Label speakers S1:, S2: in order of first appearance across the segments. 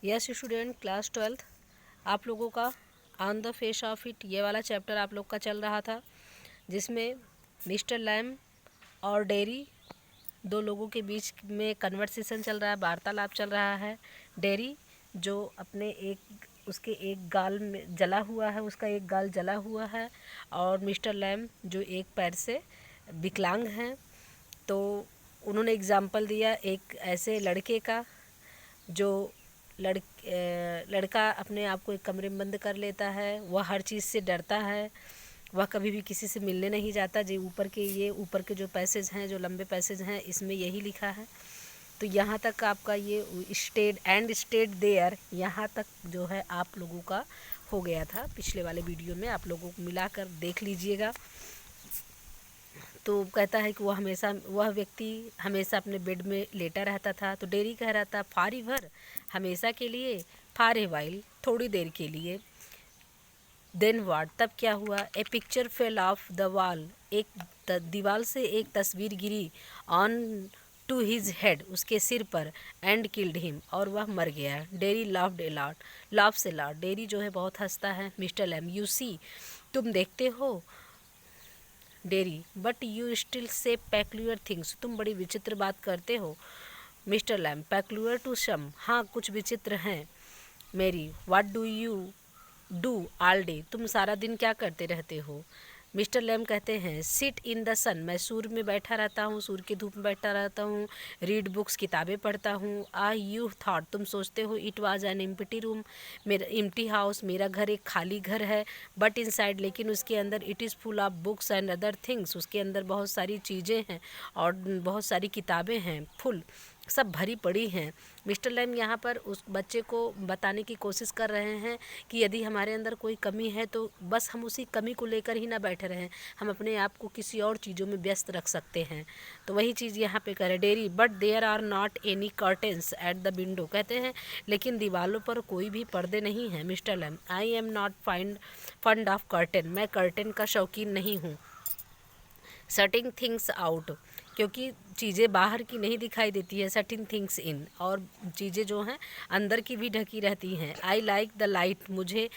S1: Yes student, class 12 आप लोगों का on the face of it ये वाला चैप्टर आप लोग का चल रहा था, जिसमें मिस्टर लैम और डेरी दो लोगों के बीच में कन्वर्सेशन चल रहा है, वार्तालाप चल रहा है। डेरी जो अपने उसके एक गाल में जला हुआ है, उसका एक गाल जला हुआ है, और मिस्टर लैम जो एक पैर से विकलांग हैं। तो उन्होंने एग्जाम्पल दिया एक ऐसे लड़के का जो लड़का अपने आप को एक कमरे में बंद कर लेता है, वह हर चीज़ से डरता है, वह कभी भी किसी से मिलने नहीं जाता। जी ऊपर के जो पैसेज हैं, जो लंबे पैसेज हैं, इसमें यही लिखा है। तो यहाँ तक आपका ये स्टेड देयर, यहाँ तक जो है आप लोगों का हो गया था। पिछले वाले वीडियो में आप लोगों को मिलाकर देख लीजिएगा। तो कहता है कि वह व्यक्ति हमेशा अपने बेड में लेटा रहता था। तो डेरी कह रहा था फार एवर, हमेशा के लिए, फार ए वाइल, थोड़ी देर के लिए। देन व्हाट, तब क्या हुआ? A picture fell off the wall, एक दीवार से एक तस्वीर गिरी, ऑन टू हिज हेड, उसके सिर पर, एंड किल्ड हिम, और वह मर गया। Dairy laughed a lot, laughs a lot, dairy जो है बहुत हंसता है। मिस्टर लैम, यू सी, तुम देखते हो। Derry, but you still say peculiar things, तुम बड़ी विचित्र बात करते हो। Mister Lamb, peculiar to some, हाँ कुछ विचित्र हैं। मेरी, what do you do all day, तुम सारा दिन क्या करते रहते हो? मिस्टर लैम कहते हैं सिट इन द सन, मैं सूर्य में बैठा रहता हूँ, सूर्य की धूप में बैठा रहता हूँ। रीड बुक्स, किताबें पढ़ता हूँ। यू थॉट, तुम सोचते हो, it was an empty room, मेरा एम्प्टी हाउस, मेरा घर एक खाली घर है। बट इनसाइड, लेकिन उसके अंदर, it is full of books and other things, उसके अंदर बहुत सारी चीज़ें हैं और बहुत सारी किताबें हैं, फुल, सब भरी पड़ी हैं। मिस्टर लैम यहाँ पर उस बच्चे को बताने की कोशिश कर रहे हैं कि यदि हमारे अंदर कोई कमी है तो बस हम उसी कमी को लेकर ही ना बैठे रहें, हम अपने आप को किसी और चीज़ों में व्यस्त रख सकते हैं। तो वही चीज़ यहाँ पे करे Derry, but there are not any curtains at the window, कहते हैं लेकिन दीवारों पर कोई भी पर्दे नहीं हैं। Mr Lamb, I am not fond of curtain, मैं कर्टेन का शौकीन नहीं हूँ। शटिंग थिंग्स आउट, क्योंकि चीज़ें बाहर की नहीं दिखाई देती है, शटिंग थिंग्स इन, और चीज़ें जो हैं अंदर की भी ढकी रहती हैं। आई लाइक द लाइट, मुझे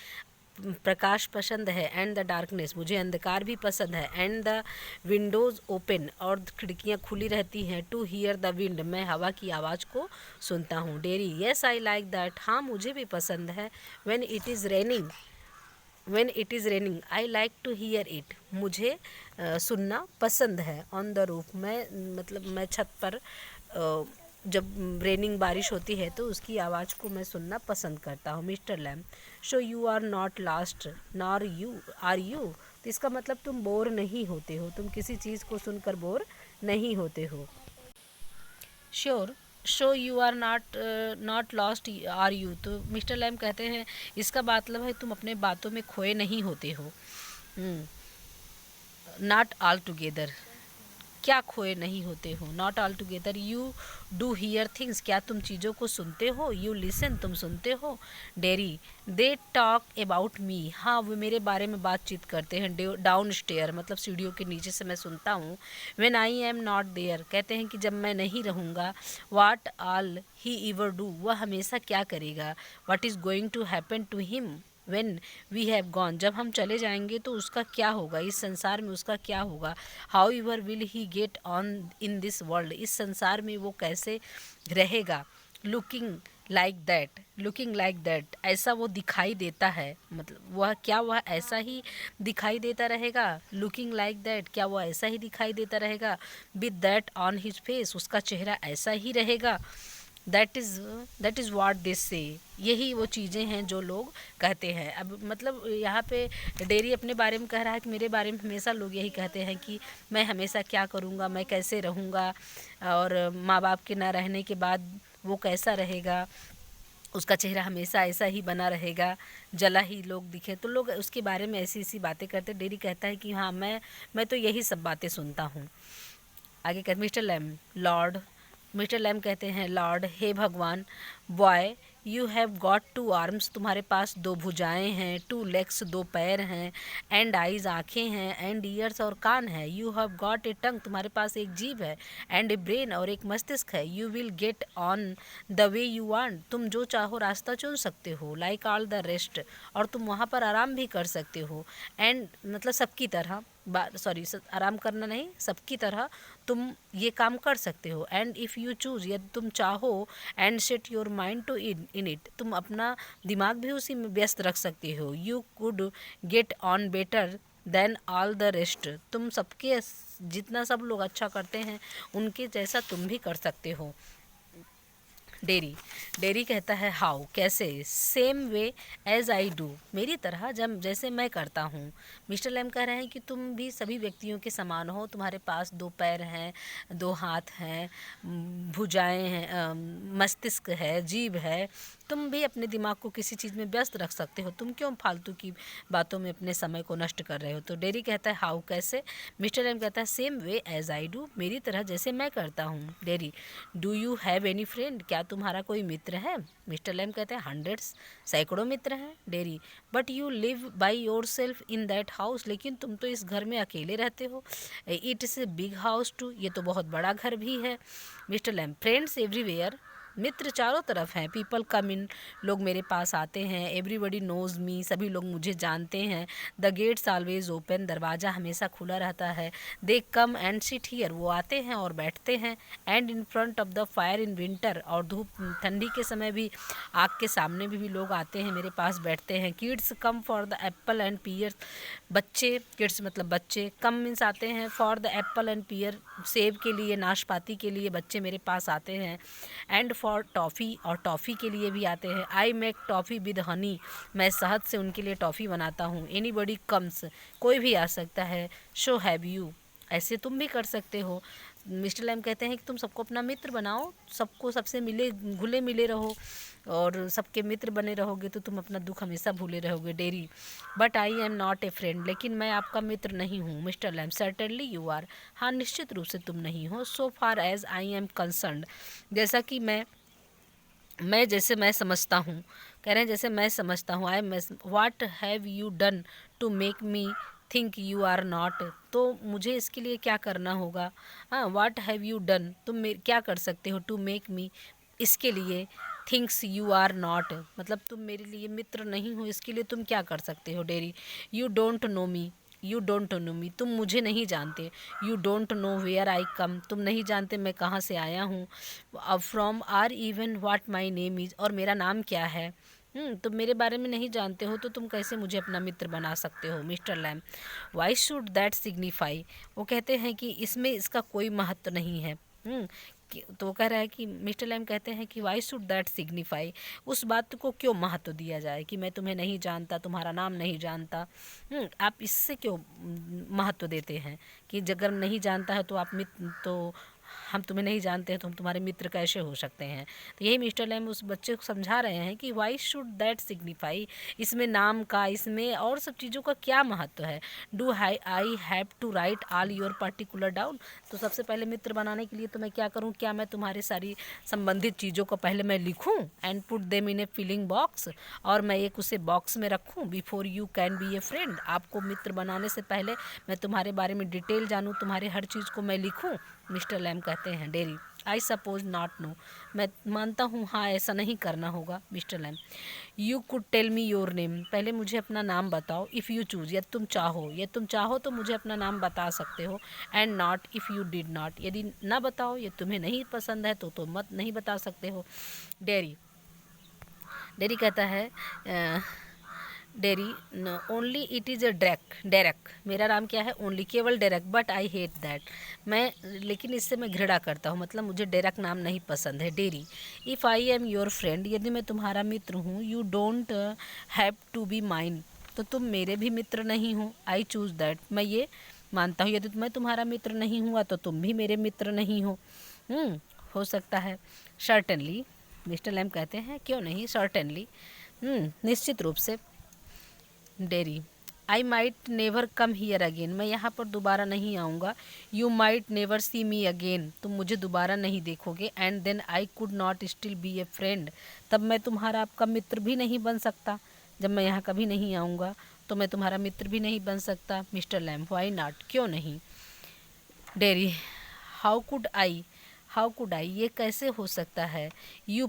S1: प्रकाश पसंद है, एंड द डार्कनेस, मुझे अंधकार भी पसंद है, एंड द विंडोज़ ओपन, और खिड़कियाँ खुली रहती हैं, टू हियर द विंड, मैं हवा की आवाज़ को सुनता हूँ। Derry, yes I like that, हाँ मुझे भी पसंद है। When it is raining, when it is raining I like to hear it, मुझे सुनना पसंद है। ऑन द रूफ, मैं छत पर जब रेनिंग, बारिश होती है तो उसकी आवाज़ को मैं सुनना पसंद करता हूँ। Mister Lamb, so you are not last nor you are you, तो इसका मतलब तुम बोर नहीं होते हो, तुम किसी चीज़ को सुनकर बोर नहीं होते हो। Sure, so you are not lost are you, तो मिस्टर लैम कहते हैं इसका मतलब है तुम अपने बातों में खोए नहीं होते हो। नॉट ऑल टुगेदर, क्या खोए नहीं होते हो? Not all together, you do here things, क्या तुम चीज़ों को सुनते हो? यू लिसन, तुम सुनते हो। Dairy, they talk about me, हाँ वो मेरे बारे में बातचीत करते हैं। डाउन स्टेयर, मतलब सीढ़ियों के नीचे से मैं सुनता हूँ। When I am not there, कहते हैं कि जब मैं नहीं रहूँगा। What all he ever do, वह हमेशा क्या करेगा। What is going to happen to him when we have gone, जब हम चले जाएंगे तो उसका क्या होगा, इस संसार में उसका क्या होगा। How ever will he get on in this world, इस संसार में वो कैसे रहेगा। Looking like that, looking like that, ऐसा वो दिखाई देता है, मतलब वह ऐसा ही दिखाई देता रहेगा। लुकिंग लाइक दैट, क्या वह ऐसा ही दिखाई देता रहेगा। With that on his face, उसका चेहरा ऐसा ही रहेगा। दैट इज़ व्हाट दे से, यही वो चीज़ें हैं जो लोग कहते हैं। अब मतलब यहाँ पे डेरी अपने बारे में कह रहा है कि मेरे बारे में हमेशा लोग यही कहते हैं कि मैं हमेशा क्या करूँगा, मैं कैसे रहूँगा, और माँ बाप के ना रहने के बाद वो कैसा रहेगा, उसका चेहरा हमेशा ऐसा ही बना रहेगा, जला ही लोग दिखे, तो लोग उसके बारे में ऐसी ऐसी बातें करते। डेरी कहता है कि हाँ मैं तो यही सब बातें सुनता हूँ। आगे कहते Mr Lamb, Lord, Mr Lamb कहते हैं लॉर्ड, हे भगवान, boy you have got 2 arms, तुम्हारे पास 2 भुजाएं हैं, 2 लेग्स, 2 पैर हैं, एंड आइज, आँखें हैं, एंड ईयर्स, और कान है, यू हैव गॉट ए टंग, तुम्हारे पास एक जीभ है, एंड ए ब्रेन, और एक मस्तिष्क है, you will get on the way you want, तुम जो चाहो रास्ता चुन सकते हो, लाइक ऑल द रेस्ट, और तुम वहाँ पर आराम भी कर सकते हो, एंड मतलब सबकी तरह, सॉरी आराम करना नहीं, सबकी तरह तुम ये काम कर सकते हो, एंड इफ़ यू चूज़, यदि तुम चाहो, and set your mind to in it, तुम अपना दिमाग भी उसी में व्यस्त रख सकते हो, you could get on better than all the rest, तुम सबके जितना सब लोग अच्छा करते हैं उनके जैसा तुम भी कर सकते हो। डेरी, डेरी कहता है हाउ, कैसे, same way as I do, मेरी तरह जब जैसे मैं करता हूँ। मिस्टर लैम कह रहे हैं कि तुम भी सभी व्यक्तियों के समान हो, तुम्हारे पास 2 पैर हैं, 2 हाथ हैं, भुजाएं हैं, मस्तिष्क है, जीभ है, तुम भी अपने दिमाग को किसी चीज़ में व्यस्त रख सकते हो, तुम क्यों फालतू की बातों में अपने समय को नष्ट कर रहे हो। तो डेरी कहता है हाउ, कैसे, मिस्टर लैम कहता है same way as I do, मेरी तरह जैसे मैं करता हूँ। Derry, do you have any friend, क्या तुम्हारा कोई मित्र है। मिस्टर लैम कहते हैं हंड्रेड्स, सैकड़ों मित्र हैं। Derry, but you live by yourself in that house, लेकिन तुम तो इस घर में अकेले रहते हो। It is a big house too, ये तो बहुत बड़ा घर भी है। मिस्टर लैम, फ्रेंड्स एवरीवेयर, मित्र चारों तरफ हैं, पीपल कम इन, लोग मेरे पास आते हैं, एवरीबडी नोज मी, सभी लोग मुझे जानते हैं, द गेट्स ऑलवेज ओपन, दरवाज़ा हमेशा खुला रहता है, दे कम एंड सिट हियर, वो आते हैं और बैठते हैं, and in front of the fire in winter, और धूप ठंडी के समय भी आग के सामने भी लोग आते हैं, मेरे पास बैठते हैं। Kids come for the Apple and peer, बच्चे, किड्स मतलब बच्चे, कम मीन्स आते हैं, for the Apple and peer, सेब के लिए, नाशपाती के लिए बच्चे मेरे पास आते हैं, एंड फॉर टॉफ़ी, और टॉफ़ी के लिए भी आते हैं। I make toffee with Honey, मैं शहद से उनके लिए टॉफ़ी बनाता हूँ। एनीबडी कम्स, कोई भी आ सकता है। शो हैव यू, ऐसे तुम भी कर सकते हो। मिस्टर लैम कहते हैं कि तुम सबको अपना मित्र बनाओ, सबको सबसे मिले घुले मिले रहो, और सबके मित्र बने रहोगे तो तुम अपना दुख हमेशा भूले रहोगे। Derry, but I am not a friend, लेकिन मैं आपका मित्र नहीं हूँ। Mister Lamb, certainly you are, हाँ निश्चित रूप से तुम नहीं हो। So far as I am concerned, जैसा कि मैं जैसे मैं समझता हूँ, कह रहे हैं जैसे मैं समझता हूँ। I am, what have you done to make me think you are not, तो मुझे इसके लिए क्या करना होगा। हाँ, वाट हैव यू डन, तुम क्या कर सकते हो, टू मेक मी, इसके लिए, थिंक्स यू आर नॉट, मतलब तुम मेरे लिए मित्र नहीं हो, इसके लिए तुम क्या कर सकते हो। Derry, you don't know me, you don't know me, तुम मुझे नहीं जानते। You don't know where I come, तुम नहीं जानते मैं कहाँ से आया हूँ। From, or even what my name is, और मेरा नाम क्या है। तुम मेरे बारे में नहीं जानते हो तो तुम कैसे मुझे अपना मित्र बना सकते हो। Mister Lamb, why should that signify, वो कहते हैं कि इसमें इसका कोई महत्व नहीं है। तो वो कह रहा है कि मिस्टर लैम कहते हैं कि वाई शुड दैट सिग्निफाई, उस बात को क्यों महत्व दिया जाए कि मैं तुम्हें नहीं जानता, तुम्हारा नाम नहीं जानता। आप इससे क्यों महत्व देते हैं कि अगर नहीं जानता है तो आप मित्र, तो हम तुम्हें नहीं जानते हैं तो हम तुम्हारे मित्र कैसे हो सकते हैं। तो यही मिस्टर लैम उस बच्चे को समझा रहे हैं कि वाई शुड दैट सिग्निफाई, इसमें नाम का, इसमें और सब चीज़ों का क्या महत्व है। Do I have to write all your particular down, तो सबसे पहले मित्र बनाने के लिए तो मैं क्या करूँ, क्या मैं तुम्हारे सारी संबंधित चीज़ों को पहले मैं लिखूँ, and put them in a filing box, और मैं एक उसे बॉक्स में रखूँ, before you can be a friend, आपको मित्र बनाने से पहले मैं तुम्हारे बारे में डिटेल जानूँ, तुम्हारे हर चीज़ को मैं लिखूँ। मिस्टर लैम कहते हैं। Derry, I suppose not no, मैं मानता हूँ हाँ ऐसा नहीं करना होगा। Mr Lamb, you could tell me your name, पहले मुझे अपना नाम बताओ। इफ़ यू चूज़, यदि तुम चाहो तो मुझे अपना नाम बता सकते हो। And not if you did not, यदि ना बताओ, ये तुम्हें नहीं पसंद है तो मत नहीं बता सकते हो। डेरी, डेरी कहता है Derry, only it is a Derek, मेरा नाम क्या है, ओनली, केवल Derek, but I hate that, मैं, लेकिन इससे मैं घृणा करता हूँ, मतलब मुझे डेरक नाम नहीं पसंद है। Derry, if I am your friend, यदि मैं तुम्हारा मित्र हूँ, you don't have to be mine, तो तुम मेरे भी मित्र नहीं हो। आई चूज़ दैट, मैं ये मानता हूँ, यदि मैं तुम्हारा मित्र नहीं हुआ तो तुम भी मेरे मित्र नहीं हो। हो सकता है। सर्टेनली, मिस्टर लैम कहते हैं क्यों नहीं, सर्टेनली, निश्चित रूप से। Derry, I might never come here again, मैं यहाँ पर दोबारा नहीं आऊँगा। You might never see me again, तुम मुझे दोबारा नहीं देखोगे। And then I could not still be a friend, तब मैं तुम्हारा आपका मित्र भी नहीं बन सकता। जब मैं यहाँ कभी नहीं आऊँगा तो मैं तुम्हारा मित्र भी नहीं बन सकता। मिस्टर लैम्ब, व्हाई नॉट, क्यों नहीं। Dairy, how could I, how could I, ये कैसे हो सकता है। You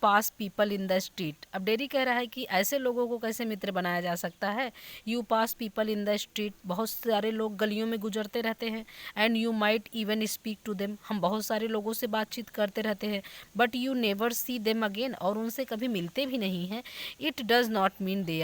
S1: pass people in the street, अब डेरी कह रहा है कि ऐसे लोगों को कैसे मित्र बनाया जा सकता है। You pass people in the street, बहुत सारे लोग गलियों में गुजरते रहते हैं। And you might even speak to them, हम बहुत सारे लोगों से बातचीत करते रहते हैं। But you never see them again, और उनसे कभी मिलते भी नहीं हैं। It does not mean they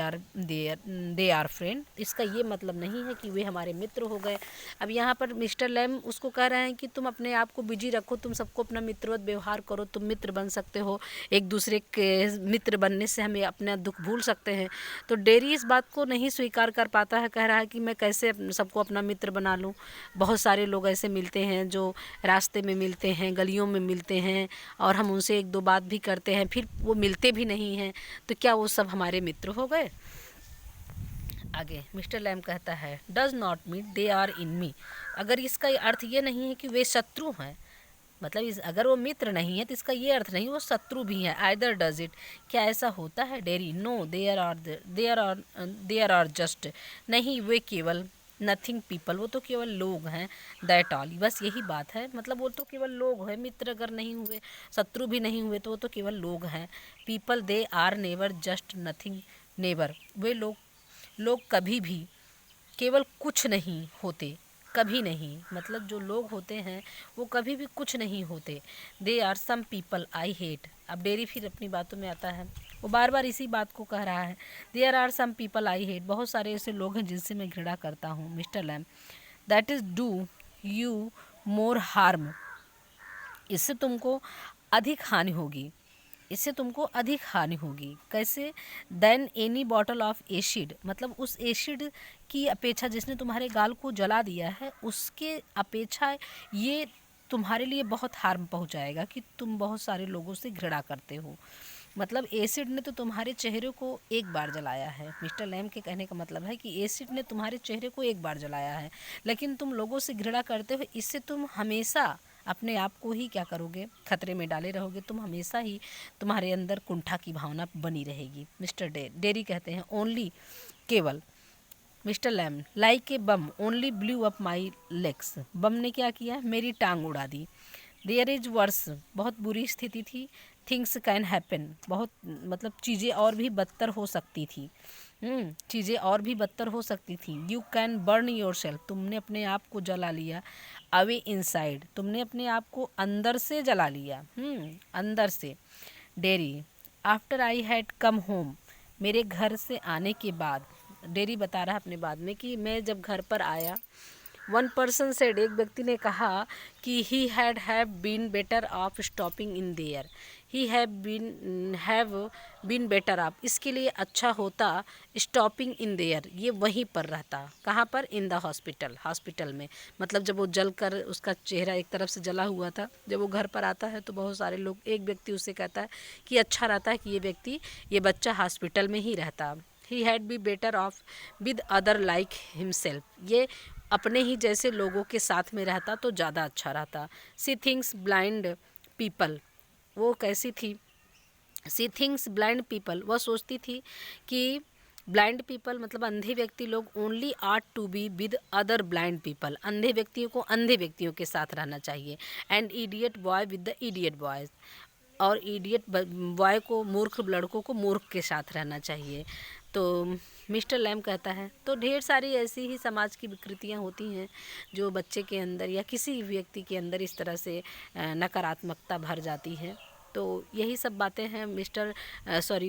S1: are friend, इसका ये मतलब नहीं है कि वे हमारे मित्र हो गए। अब यहाँ पर मिस्टर लैम उसको कह रहे हैं कि तुम अपने आप को बिजी रखो, तुम सबको अपना मित्रवत व्यवहार करो, तुम मित्र बन सकते हो, एक दूसरे के मित्र बनने से हमें अपना दुख भूल सकते हैं। तो डेरी इस बात को नहीं स्वीकार कर पाता है, कह रहा है कि मैं कैसे सबको अपना मित्र बना लूँ। बहुत सारे लोग ऐसे मिलते हैं जो रास्ते में मिलते हैं, गलियों में मिलते हैं, और हम उनसे एक दो बात भी करते हैं, फिर वो मिलते भी नहीं हैं, तो क्या वो सब हमारे मित्र हो गए। आगे मिस्टर लैम कहता है does not mean they are in me, अगर इसका अर्थ ये नहीं है कि वे शत्रु हैं, मतलब अगर वो मित्र नहीं है तो इसका ये अर्थ नहीं वो शत्रु भी है। आइदर डज इट, क्या ऐसा होता है। Derry, no there are just, नहीं वे केवल, नथिंग पीपल, वो तो केवल लोग हैं। दैट ऑल, बस यही बात है, मतलब वो तो केवल लोग हैं, मित्र अगर नहीं हुए, शत्रु भी नहीं हुए, तो वो तो केवल लोग हैं। People they are never just nothing never, वे लोग कभी भी केवल कुछ नहीं होते, कभी नहीं, मतलब जो लोग होते हैं वो कभी भी कुछ नहीं होते। They are some people I hate, अब डेरी फिर अपनी बातों में आता है, वो बार बार इसी बात को कह रहा है। There are some people I hate, बहुत सारे ऐसे लोग हैं जिनसे मैं घृणा करता हूँ। Mister Lamb, that is do you more harm, इससे तुमको अधिक हानि होगी, इससे तुमको अधिक हानि होगी। कैसे। Then any bottle of acid, मतलब उस एसिड की अपेक्षा, जिसने तुम्हारे गाल को जला दिया है, उसके अपेक्षा ये तुम्हारे लिए बहुत हार्म पहुंचाएगा कि तुम बहुत सारे लोगों से घृणा करते हो। मतलब एसिड ने तो तुम्हारे चेहरे को एक बार जलाया है। मिस्टर लैम के कहने का मतलब है कि एसिड ने तुम्हारे चेहरे को एक बार जलाया है, लेकिन तुम लोगों से घृणा करते हो, इससे तुम हमेशा अपने आप को ही क्या करोगे, खतरे में डाले रहोगे, तुम हमेशा ही तुम्हारे अंदर कुंठा की भावना बनी रहेगी। मिस्टर डेरी कहते हैं ओनली, केवल। Mister Lamb, like a bomb only blew up my legs, bomb ने क्या किया, मेरी टांग उड़ा दी। देयर इज वर्स, बहुत बुरी स्थिति थी। थिंग्स कैन हैपन, बहुत मतलब चीज़ें और भी बदतर हो सकती थी। चीज़ें और भी बदतर हो सकती थी। You can burn your self, तुमने अपने आप को जला लिया। अवे इनसाइड, तुमने अपने आप को अंदर से जला लिया, अंदर से। Dairy, after I had come home, मेरे घर से आने के बाद, डेरी बता रहा है अपने बाद में कि मैं जब घर पर आया, वन पर्सन सेड, एक व्यक्ति ने कहा कि he have been better off stopping in there, he have been better off, इसके लिए अच्छा होता स्टॉपिंग इन देयर, ये वहीं पर रहता, कहाँ पर, इन द हॉस्पिटल, हॉस्पिटल में। मतलब जब वो जल कर उसका चेहरा एक तरफ से जला हुआ था, जब वो घर पर आता है तो बहुत सारे लोग, एक व्यक्ति उससे कहता है कि अच्छा रहता है कि ये बच्चा हॉस्पिटल में ही रहता। He had be better of with other like himself, ये अपने ही जैसे लोगों के साथ में रहता तो ज़्यादा अच्छा रहता। सी थिंग्स ब्लाइंड पीपल, वो कैसी थी, सी थिंग्स ब्लाइंड पीपल, वह सोचती थी कि ब्लाइंड पीपल मतलब अंधे व्यक्ति लोग, only ought to be with other blind people, अंधे व्यक्तियों को अंधे व्यक्तियों के साथ रहना चाहिए। And idiot boy with the idiot boys, और इडियट बॉय को, मूर्ख लड़कों को मूर्ख के साथ रहना चाहिए। तो मिस्टर लैम कहता है तो ढेर सारी ऐसी ही समाज की विकृतियाँ होती हैं जो बच्चे के अंदर या किसी व्यक्ति के अंदर इस तरह से नकारात्मकता भर जाती है। तो यही सब बातें हैं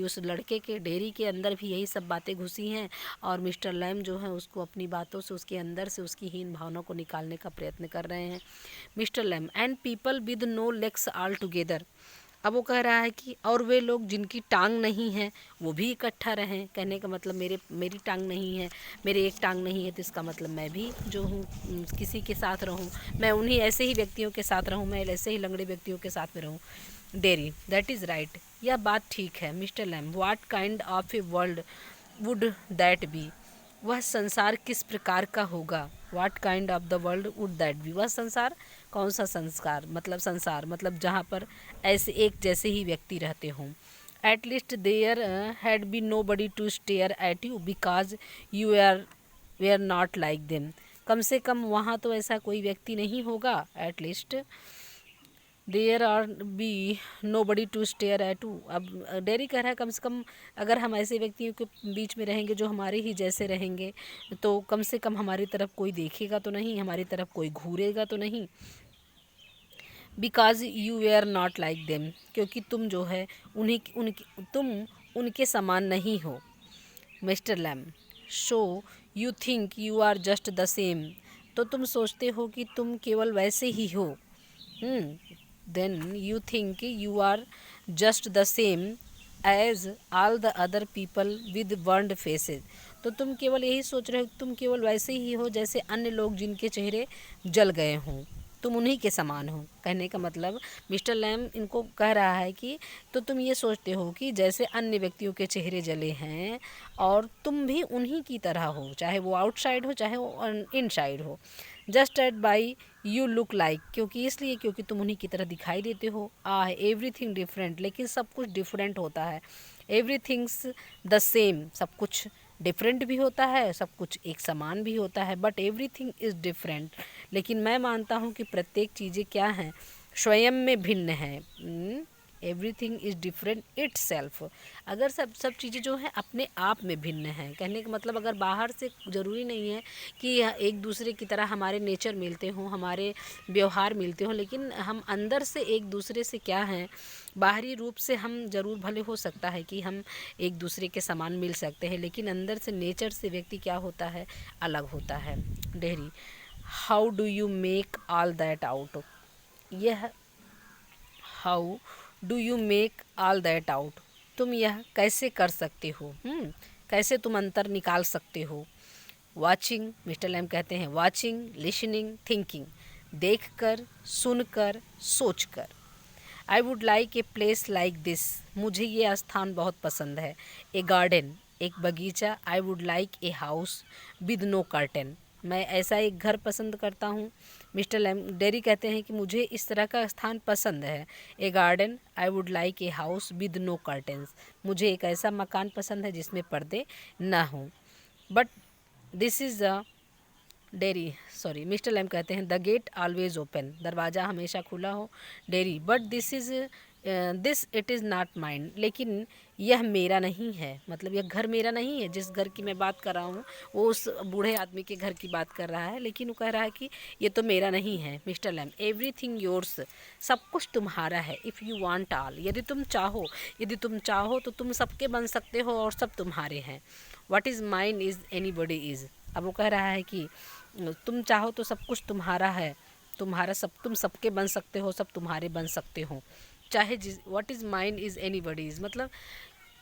S1: उस लड़के के, डेरी के अंदर भी यही सब बातें घुसी हैं, और मिस्टर लैम जो है उसको अपनी बातों से, उसके अंदर से उसकी हीन भावना को निकालने का प्रयत्न कर रहे हैं। Mr Lamb, and people with no legs all together, अब वो कह रहा है कि और वे लोग जिनकी टांग नहीं है वो भी इकट्ठा रहें। कहने का मतलब मेरी टांग नहीं है, मेरे एक टांग नहीं है, तो इसका मतलब मैं भी जो हूँ किसी के साथ रहूँ, मैं उन्हीं ऐसे ही व्यक्तियों के साथ रहूँ, मैं ऐसे ही लंगड़े व्यक्तियों के साथ में रहूँ। डेरी, दैट इज़ राइट, यह बात ठीक है। Mr Lamb, what kind of a world would that be, वह संसार किस प्रकार का होगा, what kind of the world would that be, वह संसार कौन सा संस्कार मतलब संसार मतलब जहाँ पर ऐसे एक जैसे ही व्यक्ति रहते हों। At least there had be nobody to stare at you because you are we are not like them, कम से कम वहाँ तो ऐसा कोई व्यक्ति नहीं होगा। At least there are be nobody to stare at to, अब डेरी कह रहा है कम से कम अगर हम ऐसे व्यक्तियों के बीच में रहेंगे जो हमारे ही जैसे रहेंगे तो कम से कम हमारी तरफ कोई देखेगा तो नहीं, हमारी तरफ कोई घूरेगा तो नहीं। Because you were not like them, क्योंकि तुम जो है तुम उनके समान नहीं हो। Mister Lamb, so you think you are just the same, तो तुम सोचते हो कि तुम केवल वैसे ही हो। Then you think you are just the same as all the other people with burned faces, तो तुम केवल यही सोच रहे हो कि तुम केवल वैसे ही हो जैसे अन्य लोग जिनके चेहरे जल गए हों, तुम उन्हीं के समान हो। कहने का मतलब मिस्टर लैम इनको कह रहा है कि तो तुम ये सोचते हो कि जैसे अन्य व्यक्तियों के चेहरे जले हैं और तुम भी उन्हीं की तरह हो, चाहे वो आउटसाइड हो चाहे वो इनसाइड हो। Just at by you look like, क्योंकि इसलिए क्योंकि तुम उन्हीं की तरह दिखाई देते हो। एवरीथिंग डिफरेंट, लेकिन सब कुछ डिफरेंट होता है। एवरीथिंग्स द सेम, सब कुछ डिफरेंट भी होता है, सब कुछ एक समान भी होता है। बट एवरीथिंग इज़ डिफरेंट, लेकिन मैं मानता हूँ कि प्रत्येक चीज़ें क्या हैं, स्वयं में भिन्न है। Everything is different it self, अगर सब चीज़ें जो हैं अपने आप में भिन्न हैं। कहने का मतलब अगर बाहर से ज़रूरी नहीं है कि एक दूसरे की तरह हमारे नेचर मिलते हों, हमारे व्यवहार मिलते हों, लेकिन हम अंदर से एक दूसरे से क्या हैं, बाहरी रूप से हम ज़रूर भले हो सकता है कि हम एक दूसरे के समान मिल सकते हैं, लेकिन अंदर से नेचर से व्यक्ति क्या होता है, अलग होता है। Derry, how do you make all that out, यह how do you make all that out, तुम यह कैसे कर सकते हो, कैसे तुम अंतर निकाल सकते हो। वॉचिंग, मिस्टर लैम कहते हैं वॉचिंग, लिसनिंग, थिंकिंग, देख कर, सुन कर, सोच कर। आई would like a place like this, मुझे ये स्थान बहुत पसंद है। ए गार्डन, एक बगीचा। I would like a house with no curtain, मैं ऐसा एक घर पसंद करता हूँ। मिस्टर लैम डेरी कहते हैं कि मुझे इस तरह का स्थान पसंद है। A garden, I would like a house with no curtains, मुझे एक ऐसा मकान पसंद है जिसमें पर्दे ना हों। But this is a Derry sorry Mr Lamb कहते हैं द गेट ऑलवेज ओपन, दरवाज़ा हमेशा खुला हो। Derry, but this it is not mind, लेकिन यह मेरा नहीं है, मतलब यह घर मेरा नहीं है। जिस घर की मैं बात कर रहा हूँ वो उस बूढ़े आदमी के घर की बात कर रहा है, लेकिन वो कह रहा है कि ये तो मेरा नहीं है। मिस्टर लैम, एवरीथिंग योर्स, सब कुछ तुम्हारा है। इफ़ यू वांट ऑल, यदि तुम चाहो तो तुम सबके बन सकते हो और सब तुम्हारे हैं। What is mine is anybody is, अब वो कह रहा है कि तुम चाहो तो सब कुछ तुम्हारा है, तुम्हारा सब, तुम सबके बन सकते हो, सब तुम्हारे बन सकते हो, चाहे जिस व्हाट इज़ माइन इज़ एनीबडीज़, मतलब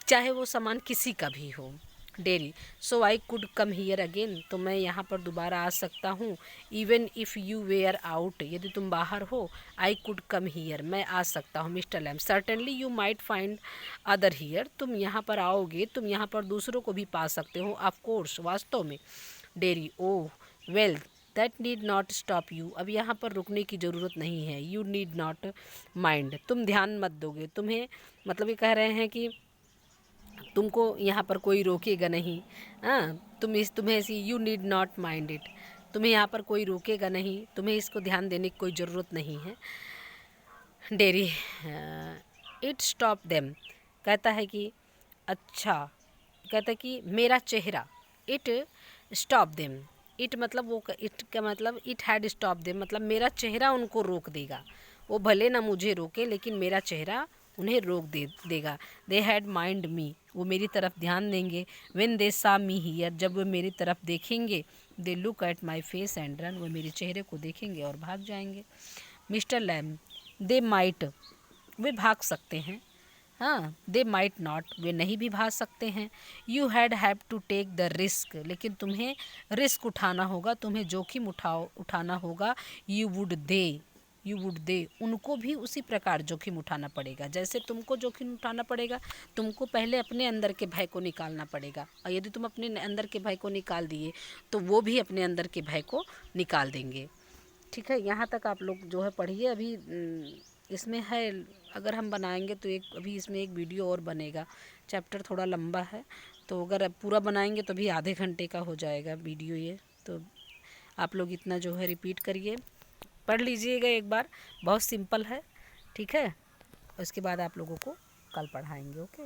S1: चाहे वो सामान किसी का भी हो। Dairy, so I could come here again, तो मैं यहाँ पर दोबारा आ सकता हूँ। Even if you wear out, यदि तुम बाहर हो। आई कुड कम हियर, मैं आ सकता हूँ। Mister Lamb, certainly you might find other here, तुम यहाँ पर आओगे, तुम यहाँ पर दूसरों को भी पा सकते हो। ऑफ कोर्स, वास्तव में। Dairy, oh well that need not stop you, अब यहाँ पर रुकने की ज़रूरत नहीं है। यू नीड नॉट माइंड, तुम ध्यान मत दोगे, तुम्हें मतलब ये कह रहे हैं कि तुमको यहाँ पर कोई रोकेगा नहीं। हाँ, तुम्हें ऐसी you need not mind it, तुम्हें यहाँ पर कोई रोकेगा नहीं, तुम्हें इसको ध्यान देने की कोई ज़रूरत नहीं है। डेरी, इट स्टॉप देम, कहता है कि अच्छा, कहता है कि मेरा चेहरा, इट स्टॉप देम, इट मतलब वो, इट का मतलब इट हैड स्टॉप देम, मतलब मेरा चेहरा उनको रोक देगा। वो भले ना मुझे रोके लेकिन मेरा चेहरा उन्हें रोक देगा। दे हैड माइंड मी, वो मेरी तरफ ध्यान देंगे। व्हेन दे सा मी हियर, जब वो मेरी तरफ देखेंगे। They look at my face and run, वो मेरे चेहरे को देखेंगे और भाग जाएंगे। मिस्टर लैम, दे माइट, वे भाग सकते हैं। हाँ, दे माइट नॉट, वे नहीं भी भाग सकते हैं। You have to take the risk, लेकिन तुम्हें रिस्क उठाना होगा, तुम्हें जोखिम उठाना होगा। You would they, you would they, उनको भी उसी प्रकार जोखिम उठाना पड़ेगा जैसे तुमको जोखिम उठाना पड़ेगा। तुमको पहले अपने अंदर के भय को निकालना पड़ेगा, और यदि तुम अपने अंदर के भय को निकाल दिए तो वो भी अपने अंदर के भय को निकाल देंगे। ठीक है, यहाँ तक आप लोग जो है पढ़िए। अभी इसमें है, अगर हम बनाएंगे तो एक अभी इसमें एक वीडियो और बनेगा, चैप्टर थोड़ा लंबा है, तो अगर अब पूरा बनाएंगे तो भी आधे घंटे का हो जाएगा वीडियो ये। तो आप लोग इतना जो है रिपीट करिए, पढ़ लीजिएगा एक बार, बहुत सिंपल है। ठीक है, उसके बाद आप लोगों को कल पढ़ाएंगे। ओके।